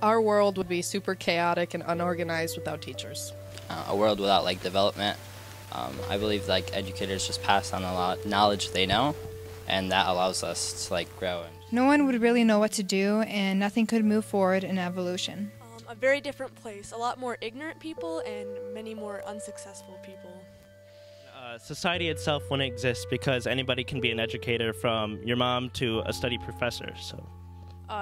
Our world would be super chaotic and unorganized without teachers. A world without development. I believe educators just pass on a lot of knowledge they know, and that allows us to grow. No one would really know what to do, and nothing could move forward in evolution. A very different place, a lot more ignorant people and many more unsuccessful people. Society itself wouldn't exist because anybody can be an educator, from your mom to a study professor. So.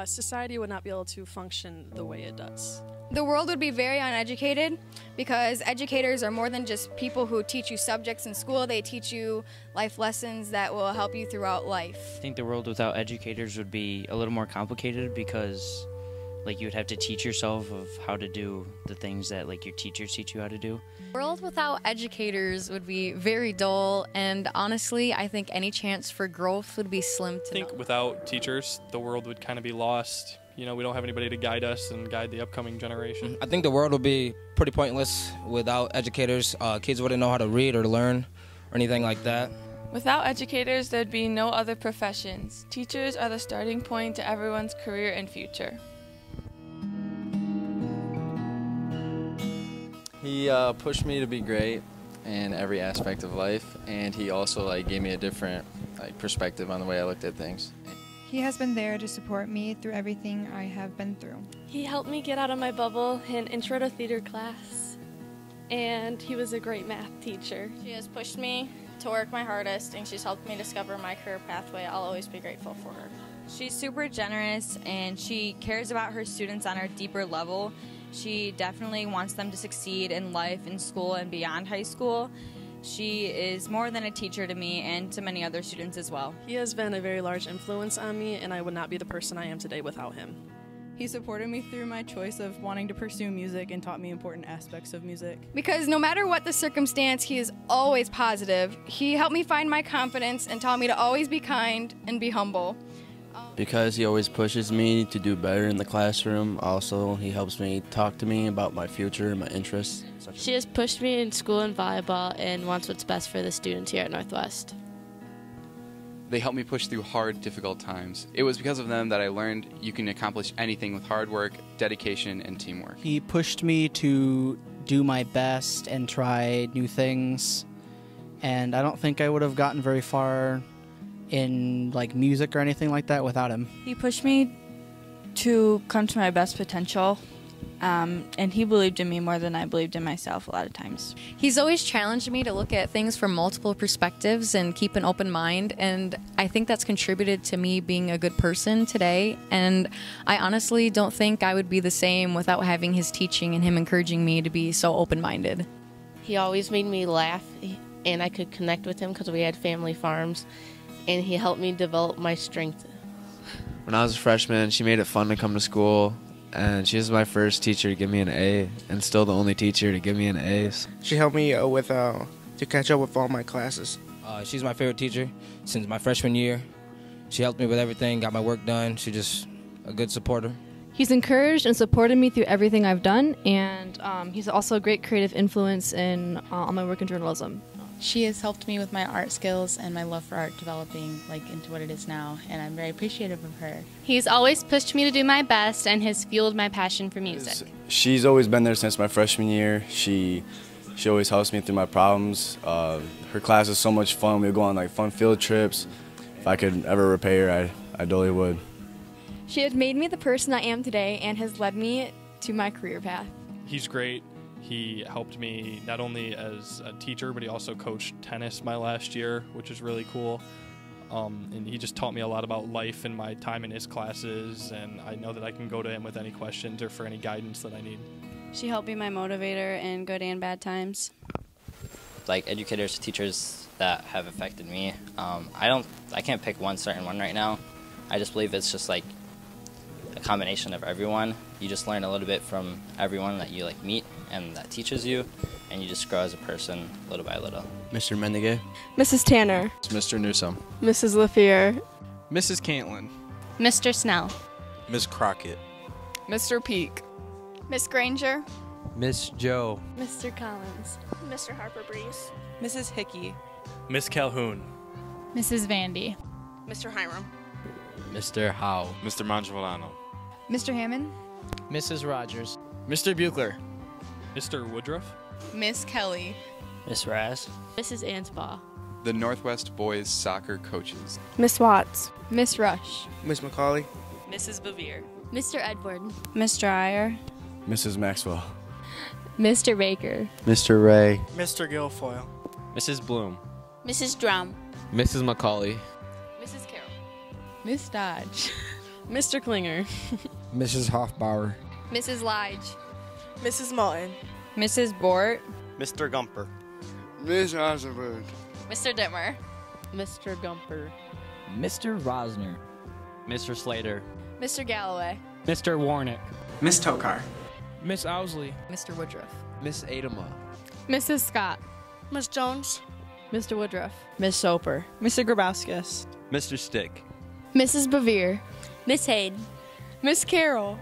Society would not be able to function the way it does. The world would be very uneducated because educators are more than just people who teach you subjects in school. They teach you life lessons that will help you throughout life. I think the world without educators would be a little more complicated because you would have to teach yourself of how to do the things that your teachers teach you how to do. The world without educators would be very dull, and honestly, I think any chance for growth would be slim to none. I think without teachers, the world would kind of be lost. We don't have anybody to guide us and guide the upcoming generation. I think the world would be pretty pointless without educators. Kids wouldn't know how to read or learn or anything like that. Without educators, there'd be no other professions. Teachers are the starting point to everyone's career and future. He pushed me to be great in every aspect of life, and he also gave me a different perspective on the way I looked at things. He has been there to support me through everything I have been through. He helped me get out of my bubble in intro to theater class, and he was a great math teacher. She has pushed me to work my hardest, and she's helped me discover my career pathway. I'll always be grateful for her. She's super generous, and she cares about her students on a deeper level. She definitely wants them to succeed in life, in school, and beyond high school. She is more than a teacher to me and to many other students as well. He has been a very large influence on me, and I would not be the person I am today without him. He supported me through my choice of wanting to pursue music and taught me important aspects of music. Because no matter what the circumstance, he is always positive. He helped me find my confidence and taught me to always be kind and be humble. Because he always pushes me to do better in the classroom. Also, he helps me talk to me about my future and my interests. She has pushed me in school and volleyball and wants what's best for the students here at Northwest. They helped me push through hard, difficult times. It was because of them that I learned you can accomplish anything with hard work, dedication, and teamwork. He pushed me to do my best and try new things, and I don't think I would have gotten very far in music or anything like that without him. He pushed me to come to my best potential, and he believed in me more than I believed in myself a lot of times. He's always challenged me to look at things from multiple perspectives and keep an open mind, and I think that's contributed to me being a good person today, and I honestly don't think I would be the same without having his teaching and him encouraging me to be so open-minded. He always made me laugh, and I could connect with him because we had family farms, and he helped me develop my strength. When I was a freshman, she made it fun to come to school, and she was my first teacher to give me an A, and still the only teacher to give me an A. She helped me to catch up with all my classes. She's my favorite teacher since my freshman year. She helped me with everything, got my work done. She's just a good supporter. He's encouraged and supported me through everything I've done, and he's also a great creative influence on my work in journalism. She has helped me with my art skills and my love for art developing into what it is now, and I'm very appreciative of her. He's always pushed me to do my best and has fueled my passion for music. She's always been there since my freshman year. She always helps me through my problems. Her class is so much fun. We go on fun field trips. If I could ever repay her, I totally would. She has made me the person I am today and has led me to my career path. He's great. He helped me not only as a teacher, but he also coached tennis my last year, which is really cool. And he just taught me a lot about life and my time in his classes, and I know that I can go to him with any questions or for any guidance that I need. She helped be my motivator in good and bad times. Educators, teachers that have affected me, I can't pick one certain one right now. I just believe it's just a combination of everyone. You just learn a little bit from everyone that you meet and that teaches you, and you just grow as a person little by little. Mr. Mendige. Mrs. Tanner. Mr. Newsom. Mrs. Lafier. Mrs. Cantlin. Mr. Snell. Ms. Crockett. Mr. Peak. Miss Granger. Miss Joe. Mr. Collins. Mr. Harper Breeze. Mrs. Hickey. Miss Calhoun. Mrs. Vandy. Mr. Hiram. Mr. Howe. Mr. Mangiolano. Mr. Hammond. Mrs. Rogers. Mr. Buchler. Mr. Woodruff. Miss Kelly. Miss Raz. Mrs. Anspaugh. The Northwest boys soccer coaches. Miss Watts. Miss Rush. Miss McCauley. Mrs. Bevere. Mr. Edward. Mr. Iyer. Mrs. Maxwell. Mr. Baker. Mr. Ray. Mr. Guilfoyle. Mrs. Bloom. Mrs. Drum. Mrs. McCauley. Mrs. Carroll. Miss Dodge. Mr. Klinger. Mrs. Hoffbauer. Mrs. Lige. Mrs. Martin. Mrs. Bort. Mr. Gumper. Miss Eisenberg. Mr. Ditmer. Mr. Gumper. Mr. Rosner. Mr. Slater. Mr. Galloway. Mr. Warnick. Miss Tokar. Miss Owsley. Mr. Woodruff. Miss Adama. Mrs. Scott. Miss Jones. Mr. Woodruff. Miss Soper. Mr. Grabowskis. Mr. Stick. Mrs. Bevere. Miss Hayde. Miss Carroll.